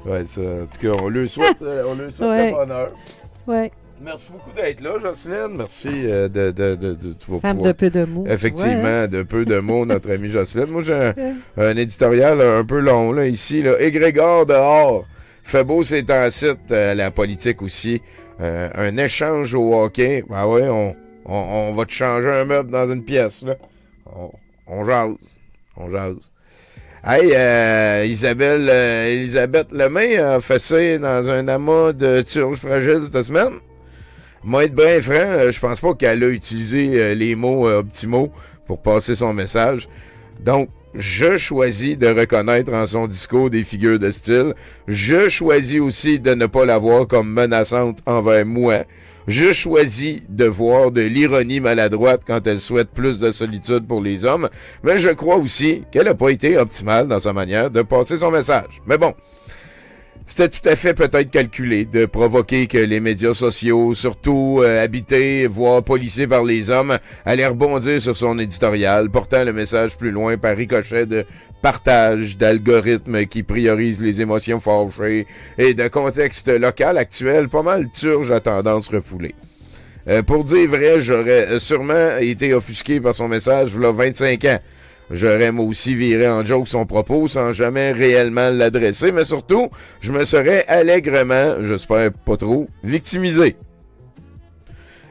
Ouais, ça, en tout cas, on lui souhaite le bonheur. Ouais. Merci beaucoup d'être là, Jocelyne. Merci de tu vas Femme pouvoir... de peu de mots. Effectivement, de peu de mots, notre ami Jocelyne. Moi, j'ai un éditorial un peu long, là, ici. Là. Égrégore dehors. Fait beau ces temps-ci, la politique aussi. Un échange au hockey. Ben ouais, on va te changer un meuble dans une pièce, là. On jase. On jase. Hey, Elisabeth Lemay a fessé dans un amas de turges fragiles cette semaine. Moi, être bien franc, je pense pas qu'elle a utilisé les mots optimaux pour passer son message. Donc, je choisis de reconnaître en son discours des figures de style. Je choisis aussi de ne pas la voir comme menaçante envers moi. Je choisis de voir de l'ironie maladroite quand elle souhaite plus de solitude pour les hommes. Mais je crois aussi qu'elle n'a pas été optimale dans sa manière de passer son message. Mais bon, c'était tout à fait peut-être calculé de provoquer que les médias sociaux, surtout habités, voire policés par les hommes, allaient rebondir sur son éditorial, portant le message plus loin par ricochet de partage, d'algorithmes qui priorisent les émotions fâchées et de contexte local actuel pas mal turge à tendance refoulée. Pour dire vrai, j'aurais sûrement été offusqué par son message v'là 25 ans. J'aurais moi aussi viré en joke son propos sans jamais réellement l'adresser, mais surtout, je me serais allègrement, j'espère pas trop, victimisé.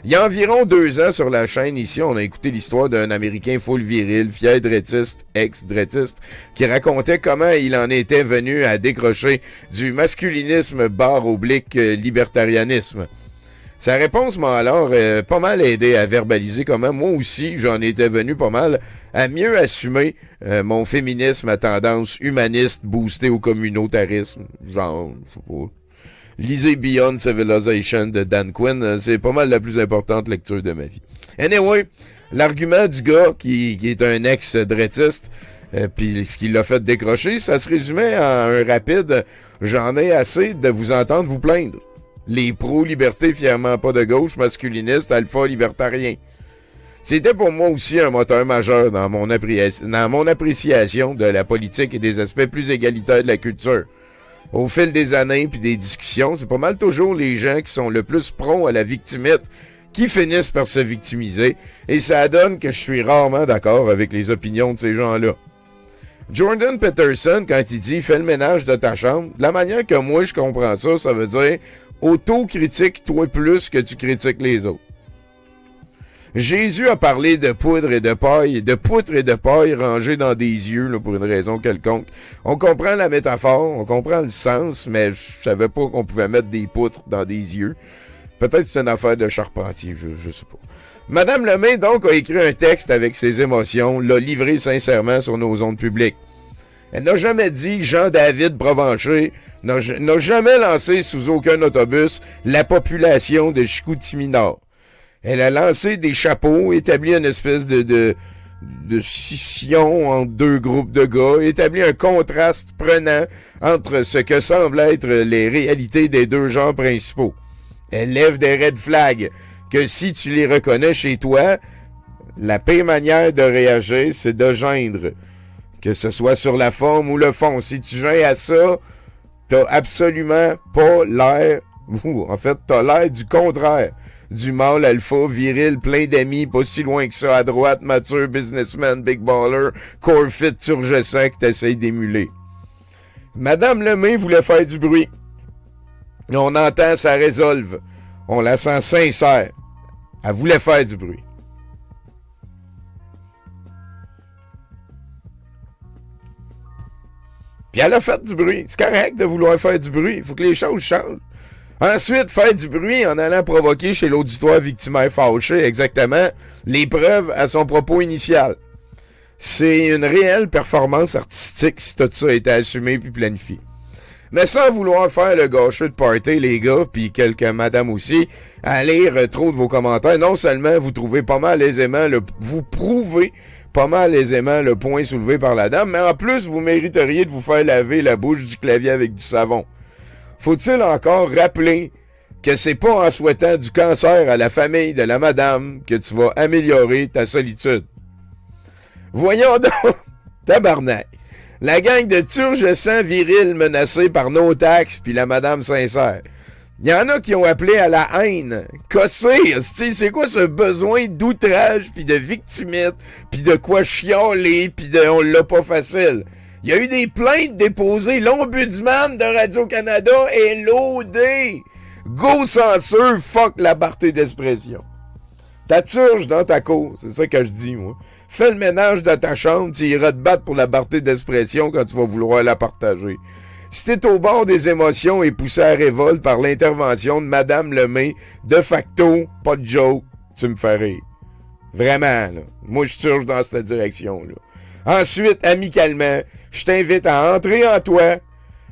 Il y a environ 2 ans sur la chaîne ici, on a écouté l'histoire d'un Américain full viril, fier drettiste, ex-drettiste, qui racontait comment il en était venu à décrocher du masculinisme /libertarianisme. Sa réponse m'a alors pas mal aidé à verbaliser comment moi aussi j'en étais venu pas mal à mieux assumer mon féminisme à tendance humaniste boosté au communautarisme. Genre, je sais pas. Lisez Beyond Civilization de Dan Quinn, c'est pas mal la plus importante lecture de ma vie. Anyway, l'argument du gars qui est un ex-drettiste, puis ce qui l'a fait décrocher, ça se résumait en un rapide « J'en ai assez de vous entendre vous plaindre ». Les pro-liberté fièrement pas de gauche, masculinistes, alpha-libertariens. C'était pour moi aussi un moteur majeur dans mon appréciation de la politique et des aspects plus égalitaires de la culture. Au fil des années puis des discussions, c'est pas mal toujours les gens qui sont le plus prompts à la victimite qui finissent par se victimiser, et ça donne que je suis rarement d'accord avec les opinions de ces gens-là. Jordan Peterson, quand il dit « fais le ménage de ta chambre », de la manière que moi je comprends ça, ça veut dire « auto-critique-toi plus que tu critiques les autres ». Jésus a parlé de poutre et de paille rangées dans des yeux là, pour une raison quelconque. On comprend la métaphore, on comprend le sens, mais je savais pas qu'on pouvait mettre des poutres dans des yeux. Peut-être c'est une affaire de charpentier, je sais pas. Madame Lemay, donc, a écrit un texte avec ses émotions, l'a livré sincèrement sur nos ondes publiques. Elle n'a jamais dit Jean-David Provencher, n'a jamais lancé sous aucun autobus la population de Chicoutimi-Nord. Elle a lancé des chapeaux, établi une espèce de scission entre 2 groupes de gars, établi un contraste prenant entre ce que semblent être les réalités des 2 genres principaux. Elle lève des red flags que si tu les reconnais chez toi, la pire manière de réagir, c'est de geindre. Que ce soit sur la forme ou le fond. Si tu gênes à ça, t'as absolument pas l'air, ou en fait, t'as l'air du contraire. Du mâle alpha, viril, plein d'amis, pas si loin que ça, à droite, mature, businessman, big baller, core fit, turgescent que t'essayes d'émuler. Madame Lemay voulait faire du bruit. On entend, ça résolve. On la sent sincère. Elle voulait faire du bruit. Puis elle a fait du bruit. C'est correct de vouloir faire du bruit. Il faut que les choses changent. Ensuite, faire du bruit en allant provoquer chez l'auditoire victimaire fâché exactement les preuves à son propos initial. C'est une réelle performance artistique si tout ça a été assumé puis planifié. Mais sans vouloir faire le gâcheux de party, les gars, puis quelques madames aussi, à lire trop de vos commentaires, non seulement vous trouvez pas mal aisément, vous prouvez pas mal aisément le point soulevé par la dame, mais en plus, vous mériteriez de vous faire laver la bouche du clavier avec du savon. Faut-il encore rappeler que c'est pas en souhaitant du cancer à la famille de la madame que tu vas améliorer ta solitude? Voyons donc, tabarnak. La gang de turgescents virils menacés par nos taxes puis la madame sincère. Il y en a qui ont appelé à la haine. Cosser, c'est quoi ce besoin d'outrage puis de victimite puis de quoi chialer puis de on l'a pas facile. Il y a eu des plaintes déposées. L'ombudsman de Radio-Canada est laudé. Go censure, fuck la liberté d'expression. Ta turge dans ta cour, c'est ça que je dis, moi. Fais le ménage dans ta chambre, tu iras te battre pour la liberté d'expression quand tu vas vouloir la partager. Si t'es au bord des émotions et poussé à révolte par l'intervention de Madame Lemay, de facto, pas de joke, tu me fais rire. Vraiment, là. Moi, je turge dans cette direction-là. Ensuite, amicalement, je t'invite à entrer en toi,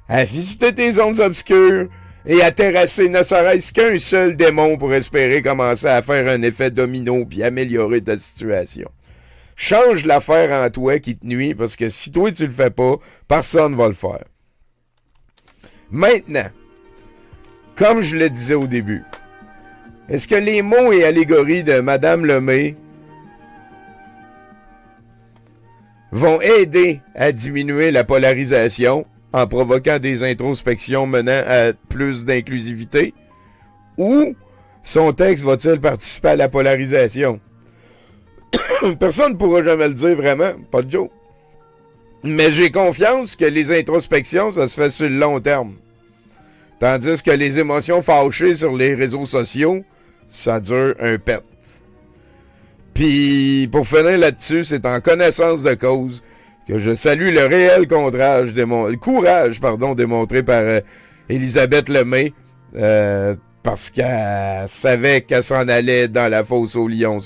à visiter tes zones obscures et à terrasser ne serait-ce qu'un seul démon pour espérer commencer à faire un effet domino puis améliorer ta situation. Change l'affaire en toi qui te nuit parce que si toi tu le fais pas, personne va le faire. Maintenant, comme je le disais au début, est-ce que les mots et allégories de Madame Lemay vont aider à diminuer la polarisation en provoquant des introspections menant à plus d'inclusivité? Ou son texte va-t-il participer à la polarisation? Personne ne pourra jamais le dire vraiment, pas de joke. Mais j'ai confiance que les introspections, ça se fait sur le long terme. Tandis que les émotions fâchées sur les réseaux sociaux, ça dure un pet. Puis, pour finir là-dessus, c'est en connaissance de cause que je salue le réel courage démontré par Elisabeth Lemay, parce qu'elle savait qu'elle s'en allait dans la fosse aux lions.